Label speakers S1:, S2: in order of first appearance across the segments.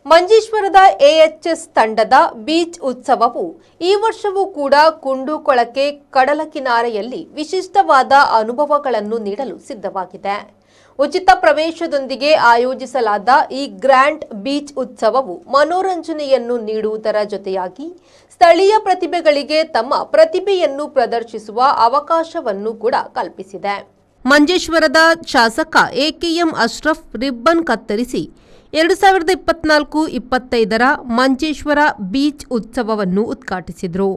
S1: ಮಂಜೇಶ್ವರದ ಎಎಚ್ಎಸ್ ತಂಡದ ಬೀಚ್ ಉತ್ಸವವು ಈ ವರ್ಷವೂ ಕೂಡ ಕುಂಡುಕೊಳಕ್ಕೆ ಕಡಲ ಕಿನಾರೆಯಲ್ಲಿ ವಿಶಿಷ್ಟವಾದ ಅನುಭವಗಳನ್ನು ನೀಡಲು ಸಿದ್ಧವಾಗಿದೆ. ಉಚಿತ ಪ್ರವೇಶದೊಂದಿಗೆ ಆಯೋಜಿಸಲಾದ ಈ ಗ್ರ್ಯಾಂಡ್ ಬೀಚ್ ಉತ್ಸವವು ಮನೋರಂಜನೆಯನ್ನು ನೀಡುವುದರ ಜೊತೆಯಾಗಿ ಸ್ಥಳೀಯ ಪ್ರತಿಭೆಗಳಿಗೆ ತಮ್ಮ ಪ್ರತಿಭೆಯನ್ನು ಪ್ರದರ್ಶಿಸುವ ಅವಕಾಶವನ್ನು ಕೂಡ ಕಲ್ಪಿಸಿದೆ. ಮಂಜೇಶ್ವರದ ಶಾಸಕ ಎಕೆಎಂ ಅಶ್ರಫ್ ರಿಬ್ಬನ್ ಕತ್ತರಿಸಿ 2024-25ರ ಮಂಜೇಶ್ವರ ಬೀಚ್ ಉತ್ಸವವನ್ನು ಉದ್ಘಾಟಿಸಿದರು.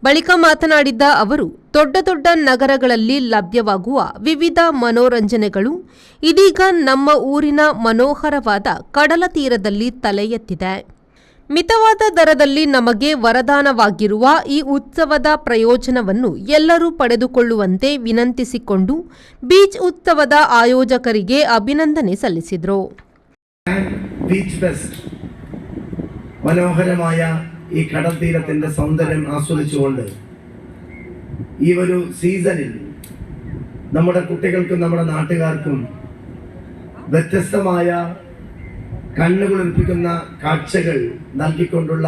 S1: ಬಳಿಕ ಮಾತನಾಡಿದ ಅವರು, ದೊಡ್ಡ ದೊಡ್ಡ ನಗರಗಳಲ್ಲಿ ಲಭ್ಯವಾಗುವ ವಿವಿಧ ಮನೋರಂಜನೆಗಳು ಇದೀಗ ನಮ್ಮ ಊರಿನ ಮನೋಹರವಾದ ಕಡಲ ತೀರದಲ್ಲಿ ತಲೆ ಎತ್ತಿದೆ. ಮಿತವಾದ ದರದಲ್ಲಿ ನಮಗೆ ವರದಾನವಾಗಿರುವ ಈ ಉತ್ಸವದ ಪ್ರಯೋಜನವನ್ನು ಎಲ್ಲರೂ ಪಡೆದುಕೊಳ್ಳುವಂತೆ ವಿನಂತಿಸಿಕೊಂಡು ಬೀಚ್ ಉತ್ಸವದ ಆಯೋಜಕರಿಗೆ ಅಭಿನಂದನೆ ಸಲ್ಲಿಸಿದರು.
S2: ബീച്ച് ഫെസ്റ്റ് മനോഹരമായ ഈ കടൽ തീരത്തിന്റെ സൗന്ദര്യം ആസ്വദിച്ചുകൊണ്ട് ഈ ഒരു സീസണിൽ നമ്മുടെ കുട്ടികൾക്കും നമ്മുടെ നാട്ടുകാർക്കും വ്യത്യസ്തമായ കണ്ണുകുളിർപ്പിക്കുന്ന കാഴ്ചകൾ നൽകിക്കൊണ്ടുള്ള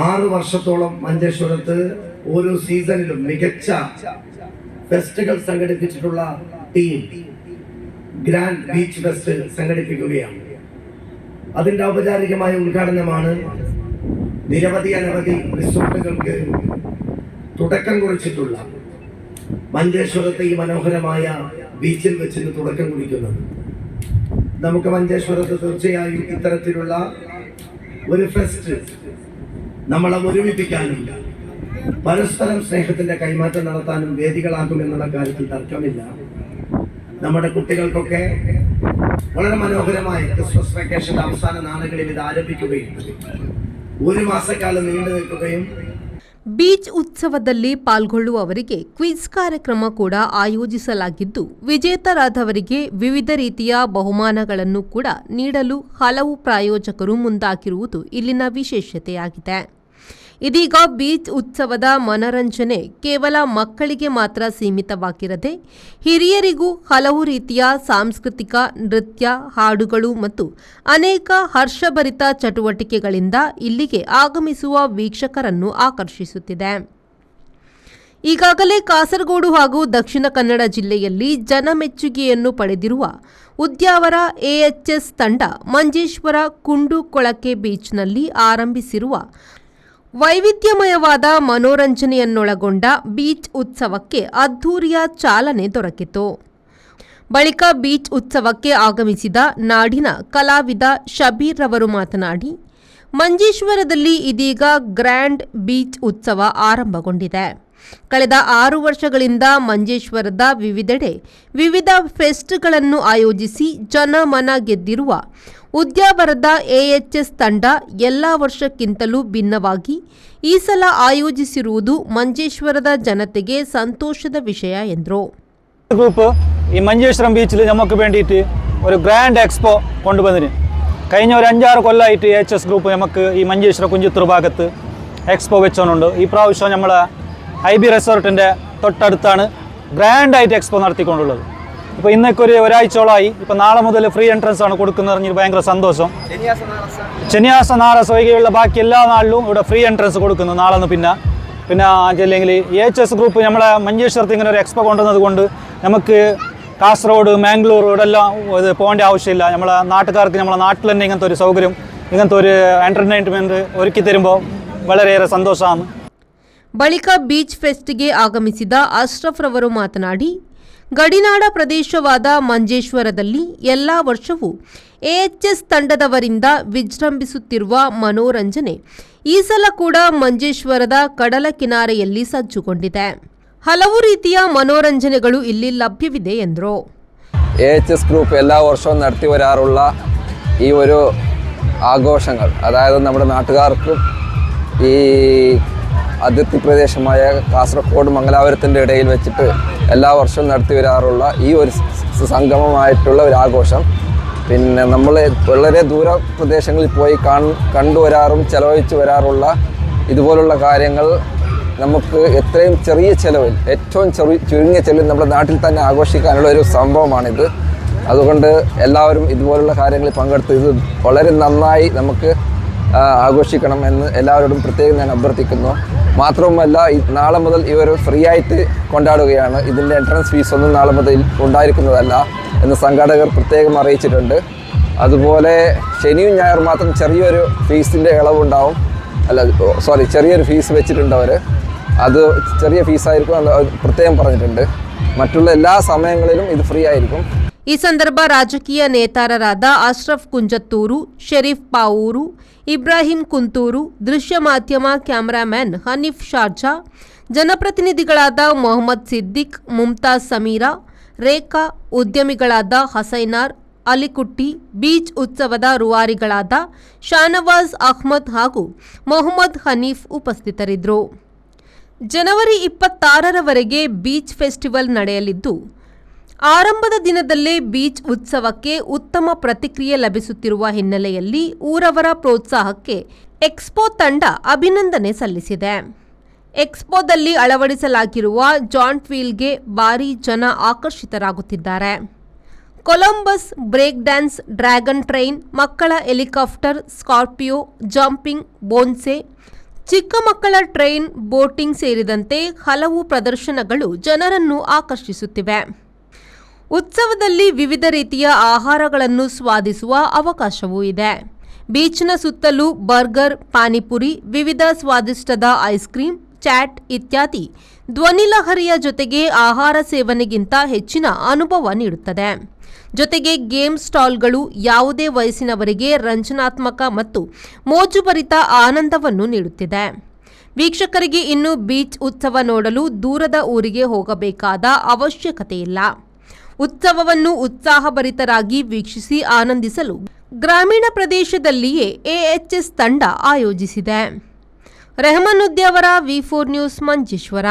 S2: 6 വർഷത്തോളം മഞ്ചേശ്വരത്ത് ഓരോ സീസണിലും മികച്ച ഫെസ്റ്റുകൾ സംഘടിപ്പിച്ചിട്ടുള്ള ടീം ഗ്രാൻഡ് ബീച്ച് ഫെസ്റ്റ് സംഘടിപ്പിക്കുകയാണ്. അതിന്റെ ഔപചാരികമായ ഉദ്ഘാടനമാണ് അനവധി റിസോർട്ടുകൾക്ക് തുടക്കം കുറിച്ചിട്ടുള്ള മഞ്ചേശ്വരത്തെ ഈ മനോഹരമായ ബീച്ചിൽ വെച്ച് തുടക്കം കുറിക്കുന്നത്. നമുക്ക് മഞ്ചേശ്വരത്ത് തീർച്ചയായും ഇത്തരത്തിലുള്ള ഒരു ഫെസ്റ്റ് നമ്മളെ ഒരുമിപ്പിക്കാനും പരസ്പരം സ്നേഹത്തിന്റെ കൈമാറ്റം നടത്താനും വേദികളാക്കുമെന്നുള്ള കാര്യത്തിൽ തർക്കമില്ല. നമ്മുടെ കുട്ടികൾക്കൊക്കെ വളരെ മനോഹരമായ ക്രിസ്മസ് വെക്കേഷന്റെ അവസാന നാളുകളിൽ ഇത് ആരംഭിക്കുകയും 1 മാസക്കാലം നീണ്ടു നിൽക്കുകയും
S1: ಬೀಚ್ ಉತ್ಸವದಲ್ಲಿ ಪಾಲ್ಗೊಳ್ಳುವವರಿಗೆ ಕ್ವಿಜ್ ಕಾರ್ಯಕ್ರಮ ಕೂಡ ಆಯೋಜಿಸಲಾಗಿದ್ದು, ವಿಜೇತರಾದವರಿಗೆ ವಿವಿಧ ರೀತಿಯ ಬಹುಮಾನಗಳನ್ನು ಕೂಡ ನೀಡಲು ಹಲವು ಪ್ರಾಯೋಜಕರು ಮುಂದಾಗಿರುವುದು ಇಲ್ಲಿನ ವಿಶೇಷತೆಯಾಗಿದೆ. ಇದೀಗ ಬೀಚ್ ಉತ್ಸವದ ಮನರಂಜನೆ ಕೇವಲ ಮಕ್ಕಳಿಗೆ ಮಾತ್ರ ಸೀಮಿತವಾಗಿರದೆ ಹಿರಿಯರಿಗೂ ಹಲವು ರೀತಿಯ ಸಾಂಸ್ಕೃತಿಕ ನೃತ್ಯ, ಹಾಡುಗಳು ಮತ್ತು ಅನೇಕ ಹರ್ಷಭರಿತ ಚಟುವಟಿಕೆಗಳಿಂದ ಇಲ್ಲಿಗೆ ಆಗಮಿಸುವ ವೀಕ್ಷಕರನ್ನು ಆಕರ್ಷಿಸುತ್ತಿದೆ. ಈಗಾಗಲೇ ಕಾಸರಗೋಡು ಹಾಗೂ ದಕ್ಷಿಣ ಕನ್ನಡ ಜಿಲ್ಲೆಯಲ್ಲಿ ಜನಮೆಚ್ಚುಗೆಯನ್ನು ಪಡೆದಿರುವ ಉದ್ಯಾವರ ಎಎಚ್ಎಸ್ ತಂಡ ಮಂಜೇಶ್ವರ ಕುಂಡುಕೊಳಕ್ಕೆ ಬೀಚ್ನಲ್ಲಿ ಆರಂಭಿಸಿರುವ ವೈವಿಧ್ಯಮಯವಾದ ಮನೋರಂಜನೆಯನ್ನೊಳಗೊಂಡ ಬೀಚ್ ಉತ್ಸವಕ್ಕೆ ಅದ್ಧೂರಿಯ ಚಾಲನೆ ದೊರಕಿತು. ಬಳಿಕ ಬೀಚ್ ಉತ್ಸವಕ್ಕೆ ಆಗಮಿಸಿದ ನಾಡಿನ ಕಲಾವಿದ ಶಬೀರ್ ರವರು ಮಾತನಾಡಿ, ಮಂಜೇಶ್ವರದಲ್ಲಿ ಇದೀಗ ಗ್ರ್ಯಾಂಡ್ ಬೀಚ್ ಉತ್ಸವ ಆರಂಭಗೊಂಡಿದೆ. ಕಳೆದ 6 ವರ್ಷಗಳಿಂದ ಮಂಜೇಶ್ವರದ ವಿವಿಧೆಡೆ ವಿವಿಧ ಫೆಸ್ಟ್ಗಳನ್ನು ಆಯೋಜಿಸಿ ಜನಮನ ಗೆದ್ದಿರುವ ಉದ್ಯಾವರದ ಎಎಚ್ಎಸ್ ತಂಡ ಎಲ್ಲ ವರ್ಷಕ್ಕಿಂತಲೂ ಭಿನ್ನವಾಗಿ ಈ ಸಲ ಆಯೋಜಿಸಿರುವುದು ಮಂಜೇಶ್ವರದ ಜನತೆಗೆ ಸಂತೋಷದ ವಿಷಯ ಎಂದರು.
S3: ഗ്രൂപ്പ് ഈ മഞ്ചേശ്വരം ബീച്ചിൽ നമുക്ക് വേണ്ടിയിട്ട് ഒരു ഗ്രാൻഡ് എക്സ്പോ കൊണ്ടുവന്നിന്. കഴിഞ്ഞ ഒരു 5-6 കൊല്ലമായിട്ട് എച്ച് എസ് ഗ്രൂപ്പ് നമുക്ക് ഈ മഞ്ചേശ്വരം കുഞ്ചിത്തൂർ ഭാഗത്ത് എക്സ്പോ വെച്ചുകൊണ്ടുണ്ട്. ഈ പ്രാവശ്യം നമ്മൾ IB റിസോർട്ടിൻ്റെ തൊട്ടടുത്താണ് ഗ്രാൻഡായിട്ട് എക്സ്പോ നടത്തിക്കൊണ്ടുള്ളത്. ഇപ്പോൾ ഇന്നൊക്കെ ഒരാഴ്ചയോളമായി. ഇപ്പോൾ നാളെ മുതൽ ഫ്രീ എൻട്രൻസ് ആണ് കൊടുക്കുന്നത് പറഞ്ഞിട്ട് ഭയങ്കര സന്തോഷം. ശനിയാഴ്ച ഞായറാഴ്ച ഒഴികെയുള്ള ബാക്കി എല്ലാ നാളിലും ഇവിടെ ഫ്രീ എൻട്രൻസ് കൊടുക്കുന്നു. നാളെ പിന്നെ അല്ലെങ്കിൽ EHS ഗ്രൂപ്പ് നമ്മളെ മഞ്ചേശ്വരത്ത് ഇങ്ങനെ ഒരു എക്സ്പോ കൊണ്ടുവന്നത് കൊണ്ട് നമുക്ക് കാസർഗോഡ്, മാംഗ്ലൂർ ഇവിടെല്ലാം ഇത് പോകേണ്ട ആവശ്യമില്ല. നമ്മളെ നാട്ടുകാർക്ക് നമ്മളെ നാട്ടിൽ തന്നെ ഇങ്ങനത്തെ ഒരു സൗകര്യം, ഇങ്ങനത്തെ ഒരു എൻ്റർടൈൻമെൻറ്റ് ഒരുക്കി ತರುമ്പോൾ വളരെയേറെ സന്തോഷമാണ്.
S1: ಬಳಿಕ ಬೀಚ್ ಫೆಸ್ಟ್ಗೆ ಆಗಮಿಸಿದ ಅಶ್ರಫ್ ರವರು ಮಾತನಾಡಿ, ಗಡಿನಾಡ ಪ್ರದೇಶವಾದ ಮಂಜೇಶ್ವರದಲ್ಲಿ ಎಲ್ಲಾ ವರ್ಷವೂ ಎಎಚ್ಎಸ್ ತಂಡದವರಿಂದ ವಿಜೃಂಭಿಸುತ್ತಿರುವ ಮನೋರಂಜನೆ ಈ ಸಲ ಕೂಡ ಮಂಜೇಶ್ವರದ ಕಡಲ ಕಿನಾರೆಯಲ್ಲಿ ಸಜ್ಜುಗೊಂಡಿದೆ. ಹಲವು ರೀತಿಯ ಮನೋರಂಜನೆಗಳು ಇಲ್ಲಿ ಲಭ್ಯವಿದೆ ಎಂದರು.
S4: എഎച്ച്എസ് ഗ്രൂപ്പ് എല്ലാ വർഷവും നടത്തി വരാറുള്ള ഈ ഒരു ആഘോഷങ്ങൾ, അതായത് നമ്മുടെ നാട്ടുകാർക്കും ഈ അതിർത്തി പ്രദേശമായ കാസർഗോഡ് മംഗലാപുരത്തിൻ്റെ ഇടയിൽ വെച്ചിട്ട് എല്ലാ വർഷവും നടത്തി വരാറുള്ള ഈ ഒരു സംഗമമായിട്ടുള്ള ഒരു ആഘോഷം. പിന്നെ നമ്മൾ വളരെ ദൂര പ്രദേശങ്ങളിൽ പോയി കണ്ടുവരാറും ചെലവഴിച്ച് വരാറുള്ള ഇതുപോലുള്ള കാര്യങ്ങൾ നമുക്ക് എത്രയും ചെറിയ ചെലവിൽ, ഏറ്റവും ചുരുങ്ങിയ ചെലവിൽ നമ്മുടെ നാട്ടിൽ തന്നെ ആഘോഷിക്കാനുള്ള ഒരു സംഭവമാണിത്. അതുകൊണ്ട് എല്ലാവരും ഇതുപോലുള്ള കാര്യങ്ങളിൽ പങ്കെടുത്ത് ഇത് വളരെ നന്നായി നമുക്ക് ആഘോഷിക്കണം എന്ന് എല്ലാവരോടും പ്രത്യേകം ഞാൻ അഭ്യർത്ഥിക്കുന്നു. മാത്രവുമല്ല നാളെ മുതൽ ഇവർ ഫ്രീ ആയിട്ട് കൊണ്ടാടുകയാണ്. ഇതിൻ്റെ എൻട്രൻസ് ഫീസൊന്നും നാളെ മുതൽ ഉണ്ടായിരിക്കുന്നതല്ല എന്ന് സംഘാടകർ പ്രത്യേകം അറിയിച്ചിട്ടുണ്ട്. അതുപോലെ ശനിയും ഞായർ മാത്രം ചെറിയൊരു ഫീസിൻ്റെ ഇളവുണ്ടാവും. ചെറിയൊരു ഫീസ് വെച്ചിട്ടുണ്ട് അവർ. അത് ചെറിയ ഫീസായിരിക്കും എന്ന് പ്രത്യേകം പറഞ്ഞിട്ടുണ്ട്. ಮತ್ತುള്ള ಎಲ್ಲ ಸಮಯങ്ങളിലും ಇದು ಫ್ರೀ ಆയിരിക്കും.
S1: ಈ ಸಂದರ್ಭ ರಾಜಕೀಯ ನೇತಾರರಾದ ಅಶ್ರಫ್ ಕುಂಜತ್ತೂರು, ಶರೀಫ್ ಪಾವೂರು, ಇಬ್ರಾಹಿಂ ಕುಂತೂರು, ದೃಶ್ಯ ಮಾಧ್ಯಮ ಕ್ಯಾಮರಾಮ್ಯಾನ್ ಹನೀಫ್ ಶಾರ್ಜಾ, ಜನಪ್ರತಿನಿಧಿಗಳಾದ ಮೊಹಮ್ಮದ್ ಸಿದ್ದಿಕ್, ಮುಮ್ತಾಜ್ ಸಮೀರಾ, ರೇಖಾ, ಉದ್ಯಮಿಗಳಾದ ಹಸೈನಾರ್, ಅಲಿಕುಟ್ಟಿ, ಬೀಚ್ ಉತ್ಸವದ ರೂವಾರಿಗಳಾದ ಶಾನವಾಜ್ ಅಹ್ಮದ್ ಹಾಗೂ ಮೊಹಮ್ಮದ್ ಹನೀಫ್ ಉಪಸ್ಥಿತರಿದ್ದರು. ಜನವರಿ 26ರವರೆಗೆ ಬೀಚ್ ಫೆಸ್ಟಿವಲ್ ನಡೆಯಲಿದ್ದು, ಆರಂಭದ ದಿನದಲ್ಲೇ ಬೀಚ್ ಉತ್ಸವಕ್ಕೆ ಉತ್ತಮ ಪ್ರತಿಕ್ರಿಯೆ ಲಭಿಸುತ್ತಿರುವ ಹಿನ್ನೆಲೆಯಲ್ಲಿ ಊರವರ ಪ್ರೋತ್ಸಾಹಕ್ಕೆ ಎಕ್ಸ್ಪೋ ತಂಡ ಅಭಿನಂದನೆ ಸಲ್ಲಿಸಿದೆ. ಎಕ್ಸ್ಪೋದಲ್ಲಿ ಅಳವಡಿಸಲಾಗಿರುವ ಜಾಂಟ್ ವೀಲ್ಗೆ ಭಾರೀ ಜನ ಆಕರ್ಷಿತರಾಗುತ್ತಿದ್ದಾರೆ. Columbus, break dance, dragon train, ಮಕ್ಕಳ ಹೆಲಿಕಾಪ್ಟರ್, ಸ್ಕಾರ್ಪಿಯೋ, ಜಂಪಿಂಗ್, ಬೋನ್ಸೆ, ಚಿಕ್ಕ ಮಕ್ಕಳ ಟ್ರೈನ್, ಬೋಟಿಂಗ್ ಸೇರಿದಂತೆ ಹಲವು ಪ್ರದರ್ಶನಗಳು ಜನರನ್ನು ಆಕರ್ಷಿಸುತ್ತಿವೆ. ಉತ್ಸವದಲ್ಲಿ ವಿವಿಧ ರೀತಿಯ ಆಹಾರಗಳನ್ನು ಸ್ವಾದಿಸುವ ಅವಕಾಶವೂ ಇದೆ. ಬೀಚ್ನ ಸುತ್ತಲೂ ಬರ್ಗರ್, ಪಾನಿಪುರಿ, ವಿವಿಧ ಸ್ವಾದಿಷ್ಟದ ಐಸ್ ಕ್ರೀಮ್, ಚಾಟ್ ಇತ್ಯಾದಿ ಧ್ವನಿಲಹರಿಯ ಜೊತೆಗೆ ಆಹಾರ ಸೇವನೆಗಿಂತ ಹೆಚ್ಚಿನ ಅನುಭವ ನೀಡುತ್ತದೆ. ಜೊತೆಗೆ ಗೇಮ್ ಸ್ಟಾಲ್ಗಳು ಯಾವುದೇ ವಯಸ್ಸಿನವರಿಗೆ ರಂಜನಾತ್ಮಕ ಮತ್ತು ಮೋಜುಭರಿತ ಆನಂದವನ್ನು ನೀಡುತ್ತಿದೆ. ವೀಕ್ಷಕರಿಗೆ ಇನ್ನು ಬೀಚ್ ಉತ್ಸವ ನೋಡಲು ದೂರದ ಊರಿಗೆ ಹೋಗಬೇಕಾದ ಅವಶ್ಯಕತೆ ಇಲ್ಲ. ಉತ್ಸವವನ್ನು ಉತ್ಸಾಹಭರಿತರಾಗಿ ವೀಕ್ಷಿಸಿ ಆನಂದಿಸಲು ಗ್ರಾಮೀಣ ಪ್ರದೇಶದಲ್ಲಿಯೇ ಎಎಚ್ಎಸ್ ತಂಡ ಆಯೋಜಿಸಿದೆ. ರೆಹಮಾನುದ್ದಿ ಅವರ ವಿ4 ನ್ಯೂಸ್ ಮಂಜೇಶ್ವರ.